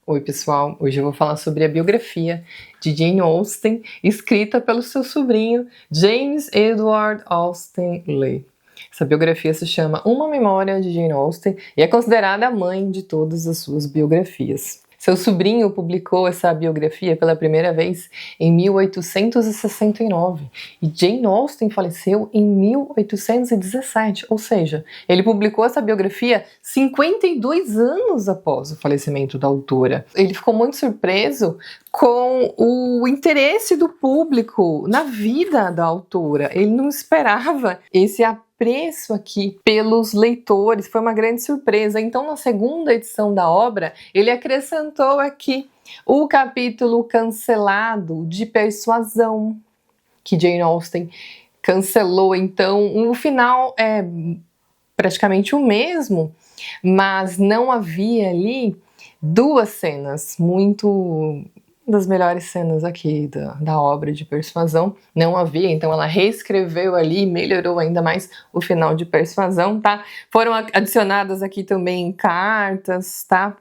Oi pessoal, hoje eu vou falar sobre a biografia de Jane Austen, escrita pelo seu sobrinho James Edward Austen Leigh. Essa biografia se chama Uma Memória de Jane Austen e é considerada a mãe de todas as suas biografias. Seu sobrinho publicou essa biografia pela primeira vez em 1869 e Jane Austen faleceu em 1817, ou seja, ele publicou essa biografia 52 anos após o falecimento da autora. Ele ficou muito surpreso com o interesse do público na vida da autora. Ele não esperava esse apreço aqui pelos leitores, foi uma grande surpresa. Então, na segunda edição da obra, ele acrescentou aqui o capítulo cancelado de persuasão, que Jane Austen cancelou. Então, o final é praticamente o mesmo, mas não havia ali duas cenas muito das melhores cenas aqui da obra de persuasão, não havia, então ela reescreveu ali e melhorou ainda mais o final de persuasão, tá? Foram adicionadas aqui também cartas, tá?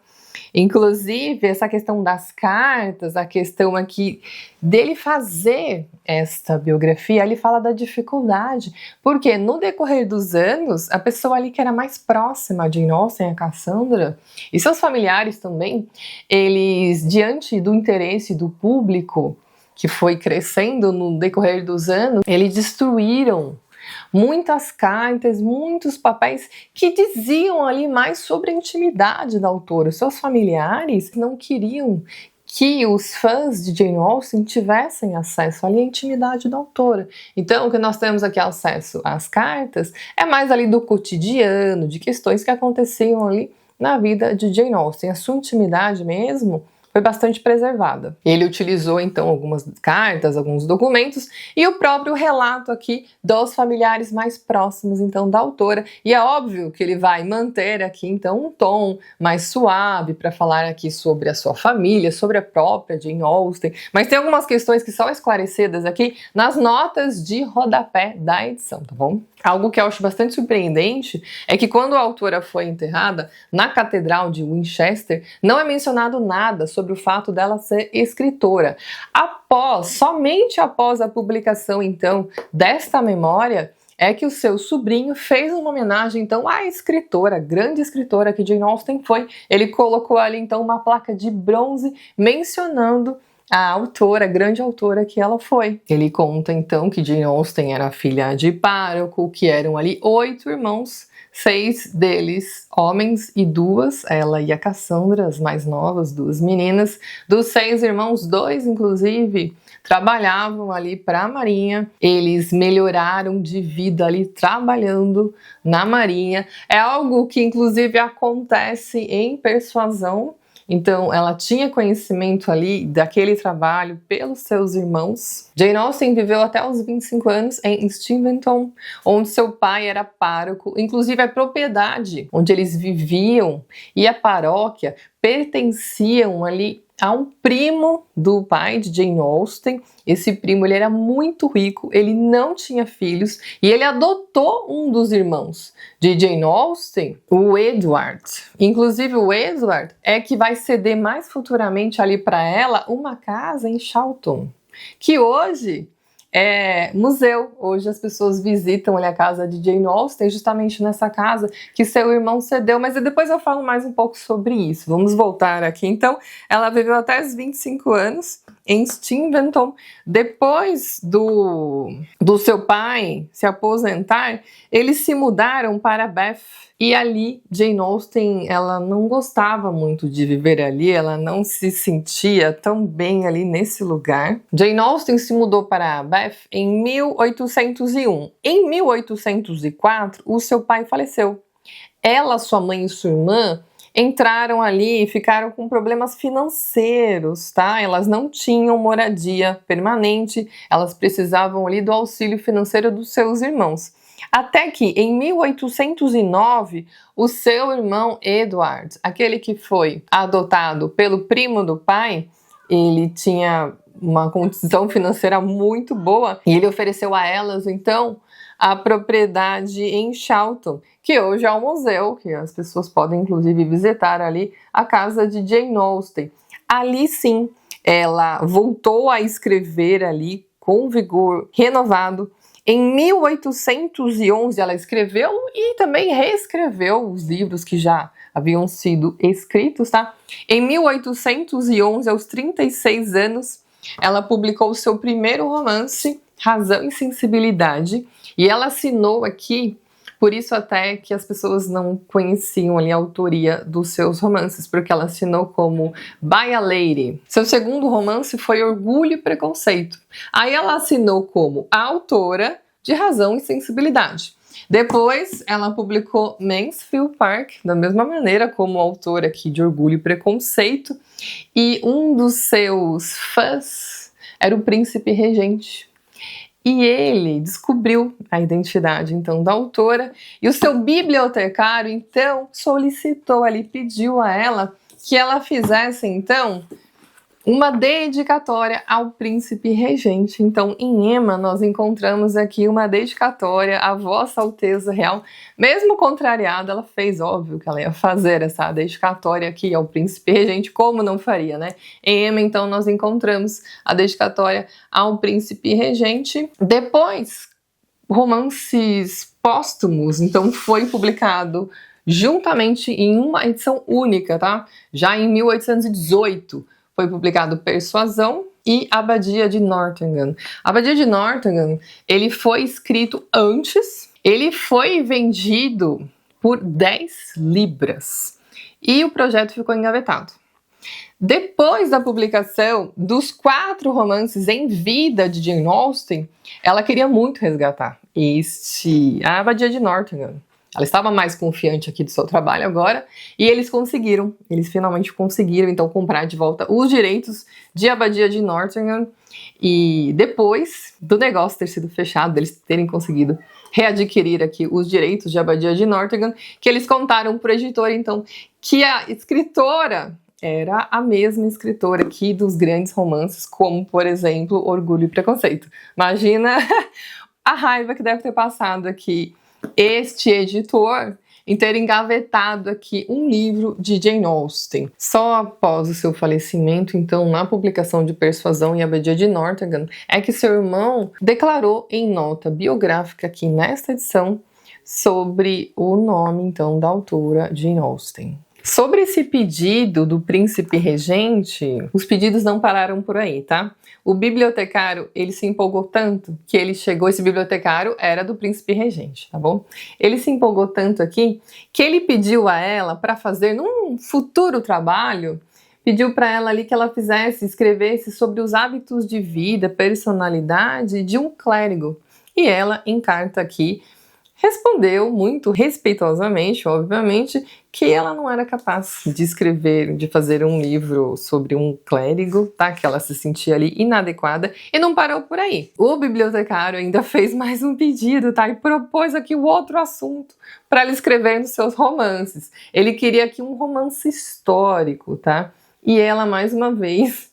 Inclusive, essa questão das cartas, a questão aqui dele fazer esta biografia, ele fala da dificuldade, porque no decorrer dos anos, a pessoa ali que era mais próxima de Jane Austen, a Cassandra, e seus familiares também, eles, diante do interesse do público, que foi crescendo no decorrer dos anos, eles destruíram muitas cartas, muitos papéis que diziam ali mais sobre a intimidade da autora. Seus familiares não queriam que os fãs de Jane Austen tivessem acesso ali à intimidade da autora. Então, o que nós temos aqui acesso às cartas é mais ali do cotidiano, de questões que aconteciam ali na vida de Jane Austen. A sua intimidade mesmo foi bastante preservada. Ele utilizou então algumas cartas, alguns documentos e o próprio relato aqui dos familiares mais próximos então da autora. E é óbvio que ele vai manter aqui então um tom mais suave para falar aqui sobre a sua família, sobre a própria Jane Austen, mas tem algumas questões que são esclarecidas aqui nas notas de rodapé da edição, tá bom? Algo que eu acho bastante surpreendente é que quando a autora foi enterrada na Catedral de Winchester, não é mencionado nada sobre o fato dela ser escritora. Somente após a publicação, então, desta memória, é que o seu sobrinho fez uma homenagem, então, à escritora, grande escritora que Jane Austen foi. Ele colocou ali, então, uma placa de bronze mencionando a autora, a grande autora que ela foi. Ele conta então que Jane Austen era filha de pároco, que eram ali 8 irmãos, 6 deles homens e 2, ela e a Cassandra, as mais novas, 2 meninas. Dos 6 irmãos, 2 inclusive trabalhavam ali para a Marinha. Eles melhoraram de vida ali trabalhando na Marinha. É algo que inclusive acontece em Persuasão. Então, ela tinha conhecimento ali daquele trabalho pelos seus irmãos. Jane Austen viveu até os 25 anos em Steventon, onde seu pai era pároco. Inclusive, a propriedade onde eles viviam e a paróquia pertenciam ali a um primo do pai de Jane Austen. Esse primo, ele era muito rico, ele não tinha filhos e ele adotou um dos irmãos de Jane Austen, o Edward. Inclusive o Edward é que vai ceder mais futuramente ali para ela uma casa em Chawton, que hoje é museu. Hoje as pessoas visitam ali a casa de Jane Austen, justamente nessa casa que seu irmão cedeu, mas depois eu falo mais um pouco sobre isso. Vamos voltar aqui. Então, ela viveu até os 25 anos em Steventon. Depois do seu pai se aposentar, eles se mudaram para Bath. E ali, Jane Austen, ela não gostava muito de viver ali, ela não se sentia tão bem ali nesse lugar. Jane Austen se mudou para Bath em 1801. Em 1804, o seu pai faleceu. Ela, sua mãe e sua irmã entraram ali e ficaram com problemas financeiros, tá? Elas não tinham moradia permanente, elas precisavam ali do auxílio financeiro dos seus irmãos. Até que, em 1809, o seu irmão Edward, aquele que foi adotado pelo primo do pai, ele tinha uma condição financeira muito boa e ele ofereceu a elas, então, a propriedade em Charlton, que hoje é um museu, que as pessoas podem inclusive visitar ali, a casa de Jane Austen. Ali sim, ela voltou a escrever ali com vigor renovado. Em 1811 ela escreveu e também reescreveu os livros que já haviam sido escritos, tá? Em 1811, aos 36 anos, ela publicou o seu primeiro romance, Razão e Sensibilidade, e ela assinou aqui, por isso até que as pessoas não conheciam ali a autoria dos seus romances, porque ela assinou como By a Lady. Seu segundo romance foi Orgulho e Preconceito. Aí ela assinou como a autora de Razão e Sensibilidade. Depois ela publicou Mansfield Park, da mesma maneira como autora aqui de Orgulho e Preconceito, e um dos seus fãs era o príncipe regente. E ele descobriu a identidade, então, da autora, e o seu bibliotecário, então, solicitou ali, pediu a ela que ela fizesse, então, uma dedicatória ao príncipe regente. Então, em Emma, nós encontramos aqui uma dedicatória à Vossa Alteza Real. Mesmo contrariada, ela fez, óbvio, que ela ia fazer essa dedicatória aqui ao príncipe regente, como não faria, né? Em Emma, então, nós encontramos a dedicatória ao príncipe regente. Depois, romances póstumos, então, foi publicado juntamente em uma edição única, tá? Já em 1818, foi publicado Persuasão e Abadia de Nottingham. Abadia de Nottingham, ele foi escrito antes, ele foi vendido por 10 libras e o projeto ficou engavetado. Depois da publicação dos 4 romances em vida de Jane Austen, ela queria muito resgatar a Abadia de Nottingham. Ela estava mais confiante aqui do seu trabalho agora, e eles finalmente conseguiram, então, comprar de volta os direitos de Abadia de Nottingham, e depois do negócio ter sido fechado, eles terem conseguido readquirir aqui os direitos de Abadia de Nottingham, que eles contaram para o editor, então, que a escritora era a mesma escritora aqui dos grandes romances, como, por exemplo, Orgulho e Preconceito. Imagina a raiva que deve ter passado aqui este editor em ter engavetado aqui um livro de Jane Austen. Só após o seu falecimento, então, na publicação de Persuasão e Abadia de Nottingham, é que seu irmão declarou em nota biográfica aqui nesta edição sobre o nome, então, da autora Jane Austen. Sobre esse pedido do príncipe regente, os pedidos não pararam por aí, tá? O bibliotecário, ele se empolgou tanto que esse bibliotecário era do príncipe regente, tá bom? Ele se empolgou tanto aqui que ele pediu a ela para fazer num futuro trabalho, pediu para ela ali que ela escrevesse sobre os hábitos de vida, personalidade de um clérigo. E ela, em carta aqui, respondeu muito respeitosamente, obviamente, que ela não era capaz de escrever, de fazer um livro sobre um clérigo, tá? Que ela se sentia ali inadequada, e não parou por aí. O bibliotecário ainda fez mais um pedido, tá? E propôs aqui o outro assunto para ela escrever nos seus romances. Ele queria aqui um romance histórico, tá? E ela, mais uma vez,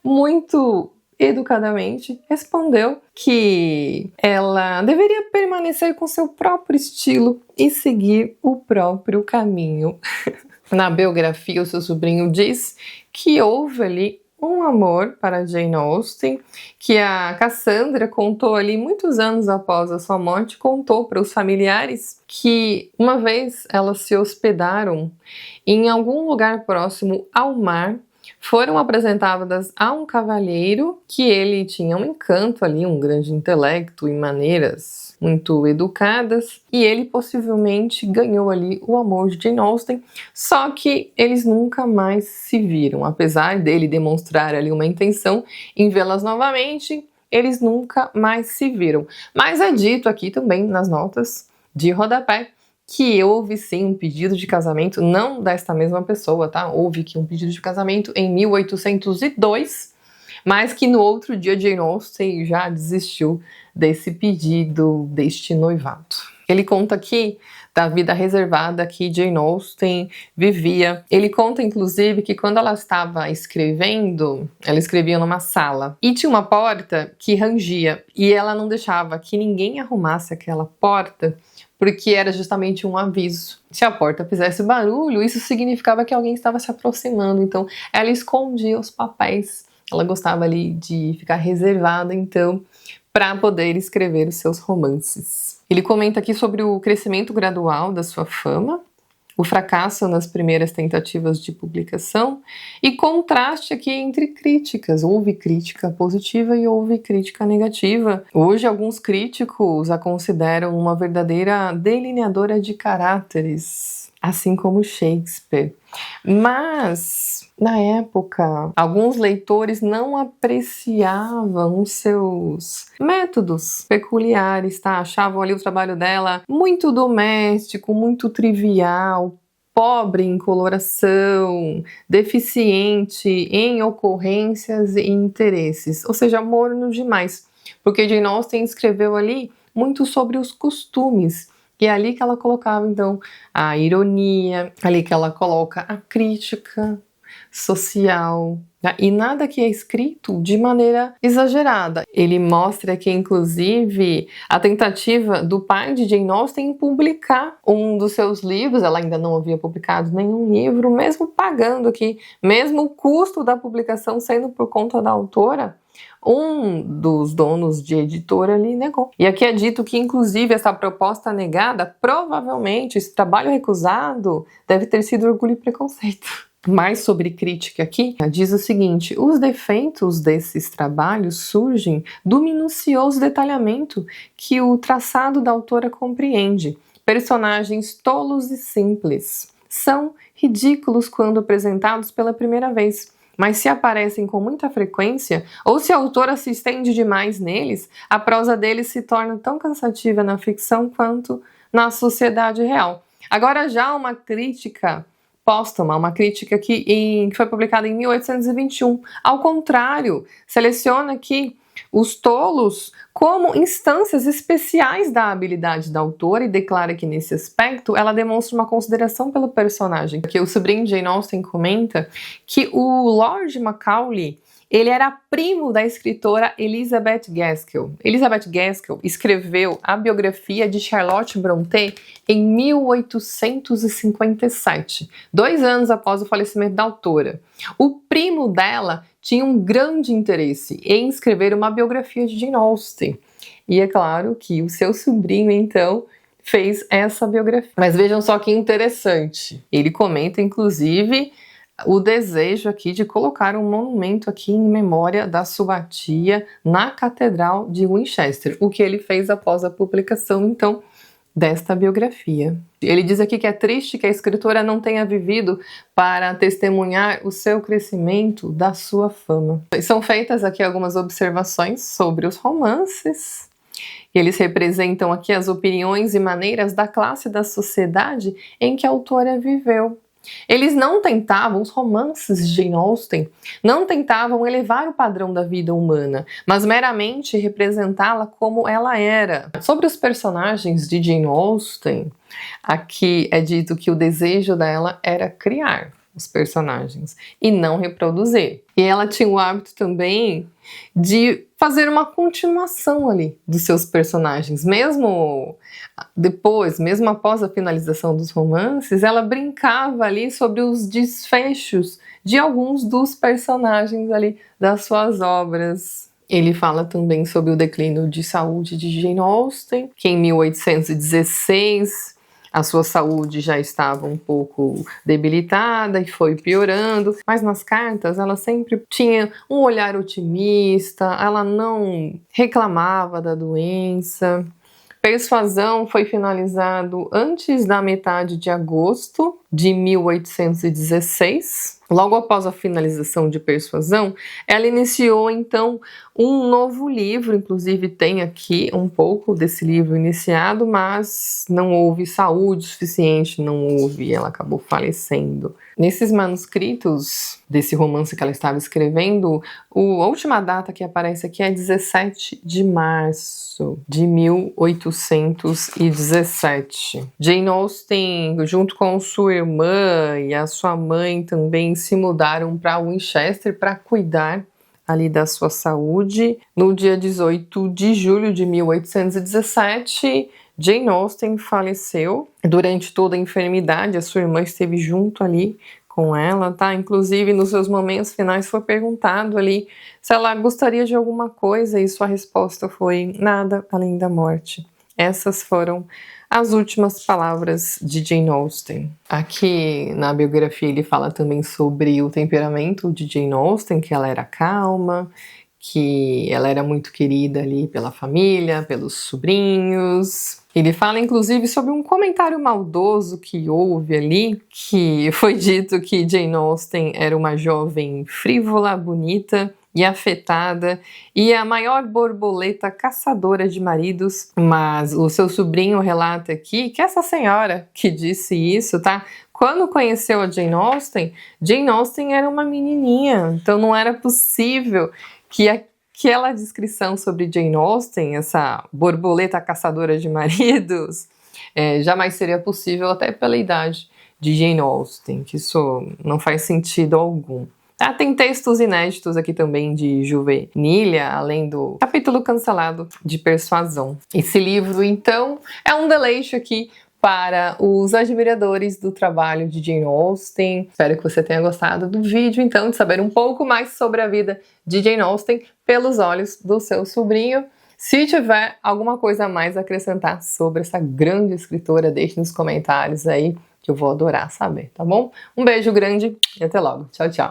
muito educadamente, respondeu que ela deveria permanecer com seu próprio estilo e seguir o próprio caminho. Na biografia, o seu sobrinho diz que houve ali um amor para Jane Austen, que a Cassandra contou ali muitos anos após a sua morte, contou para os familiares que uma vez elas se hospedaram em algum lugar próximo ao mar. Foram apresentadas a um cavalheiro que ele tinha um encanto ali, um grande intelecto e maneiras muito educadas, e ele possivelmente ganhou ali o amor de Jane Austen, só que eles nunca mais se viram. Apesar dele demonstrar ali uma intenção em vê-las novamente, eles nunca mais se viram. Mas é dito aqui também nas notas de rodapé que houve sim um pedido de casamento, não desta mesma pessoa, tá? Houve aqui um pedido de casamento em 1802, mas que no outro dia Jane Austen já desistiu desse pedido, deste noivado. Ele conta aqui da vida reservada que Jane Austen vivia. Ele conta, inclusive, que quando ela estava escrevendo, ela escrevia numa sala e tinha uma porta que rangia e ela não deixava que ninguém arrumasse aquela porta, porque era justamente um aviso. Se a porta fizesse barulho, isso significava que alguém estava se aproximando, então ela escondia os papéis. Ela gostava ali de ficar reservada, então, para poder escrever os seus romances. Ele comenta aqui sobre o crescimento gradual da sua fama, o fracasso nas primeiras tentativas de publicação e contraste aqui entre críticas. Houve crítica positiva e houve crítica negativa. Hoje, alguns críticos a consideram uma verdadeira delineadora de caráteres, assim como Shakespeare. Mas, na época, alguns leitores não apreciavam os seus métodos peculiares, tá? Achavam ali o trabalho dela muito doméstico, muito trivial, pobre em coloração, deficiente em ocorrências e interesses, ou seja, morno demais. Porque Jane Austen escreveu ali muito sobre os costumes. E é ali que ela colocava, então, a ironia, ali que ela coloca a crítica social, né? E nada que é escrito de maneira exagerada. Ele mostra que, inclusive, a tentativa do pai de Jane Austen em publicar um dos seus livros, ela ainda não havia publicado nenhum livro, mesmo pagando aqui, mesmo o custo da publicação sendo por conta da autora, um dos donos de editora ali negou. E aqui é dito que, inclusive, essa proposta negada, provavelmente, esse trabalho recusado, deve ter sido orgulho e preconceito. Mais sobre crítica aqui, diz o seguinte: os defeitos desses trabalhos surgem do minucioso detalhamento que o traçado da autora compreende. Personagens tolos e simples são ridículos quando apresentados pela primeira vez, mas se aparecem com muita frequência, ou se a autora se estende demais neles, a prosa deles se torna tão cansativa na ficção quanto na sociedade real. Agora, já uma crítica póstuma, uma crítica que foi publicada em 1821, ao contrário, seleciona aqui os tolos como instâncias especiais da habilidade da autora e declara que, nesse aspecto, ela demonstra uma consideração pelo personagem. Aqui o sobrinho de Jane Austen comenta que o Lord Macaulay, ele era primo da escritora Elizabeth Gaskell. Elizabeth Gaskell escreveu a biografia de Charlotte Brontë em 1857, 2 anos após o falecimento da autora. O primo dela tinha um grande interesse em escrever uma biografia de Jane Austen. E é claro que o seu sobrinho, então, fez essa biografia. Mas vejam só que interessante. Ele comenta, inclusive, o desejo aqui de colocar um monumento aqui em memória da sua tia na Catedral de Winchester, o que ele fez após a publicação, então, desta biografia. Ele diz aqui que é triste que a escritora não tenha vivido para testemunhar o seu crescimento da sua fama. São feitas aqui algumas observações sobre os romances. Eles representam aqui as opiniões e maneiras da classe da sociedade em que a autora viveu. Eles não tentavam, os romances de Jane Austen, não tentavam elevar o padrão da vida humana, mas meramente representá-la como ela era. Sobre os personagens de Jane Austen, aqui é dito que o desejo dela era criar os personagens e não reproduzir. E ela tinha o hábito também de fazer uma continuação ali dos seus personagens, mesmo depois, mesmo após a finalização dos romances, ela brincava ali sobre os desfechos de alguns dos personagens ali das suas obras. Ele fala também sobre o declínio de saúde de Jane Austen, que em 1816 a sua saúde já estava um pouco debilitada e foi piorando, mas nas cartas ela sempre tinha um olhar otimista, ela não reclamava da doença. Persuasão foi finalizado antes da metade de agosto de 1816. Logo após a finalização de Persuasão, ela iniciou então um novo livro, inclusive tem aqui um pouco desse livro iniciado, mas não houve saúde suficiente, ela acabou falecendo. Nesses manuscritos desse romance que ela estava escrevendo, a última data que aparece aqui é 17 de março de 1817. Jane Austen, junto com sua irmã e a sua mãe, também se mudaram para Winchester para cuidar ali da sua saúde. No dia 18 de julho de 1817, Jane Austen faleceu. Durante toda a enfermidade, a sua irmã esteve junto ali com ela, tá? Inclusive, nos seus momentos finais foi perguntado ali se ela gostaria de alguma coisa e sua resposta foi nada além da morte. Essas foram as últimas palavras de Jane Austen. Aqui na biografia ele fala também sobre o temperamento de Jane Austen, que ela era calma, que ela era muito querida ali pela família, pelos sobrinhos. Ele fala inclusive sobre um comentário maldoso que houve ali, que foi dito que Jane Austen era uma jovem frívola, bonita e afetada, e a maior borboleta caçadora de maridos. Mas o seu sobrinho relata aqui que essa senhora que disse isso, tá? Quando conheceu a Jane Austen era uma menininha, então não era possível que aquela descrição sobre Jane Austen, essa borboleta caçadora de maridos, jamais seria possível até pela idade de Jane Austen, que isso não faz sentido algum. Tem textos inéditos aqui também de Juvenília, além do capítulo cancelado de Persuasão. Esse livro, então, é um deleite aqui para os admiradores do trabalho de Jane Austen. Espero que você tenha gostado do vídeo, então, de saber um pouco mais sobre a vida de Jane Austen pelos olhos do seu sobrinho. Se tiver alguma coisa a mais a acrescentar sobre essa grande escritora, deixe nos comentários aí, que eu vou adorar saber, tá bom? Um beijo grande e até logo. Tchau, tchau.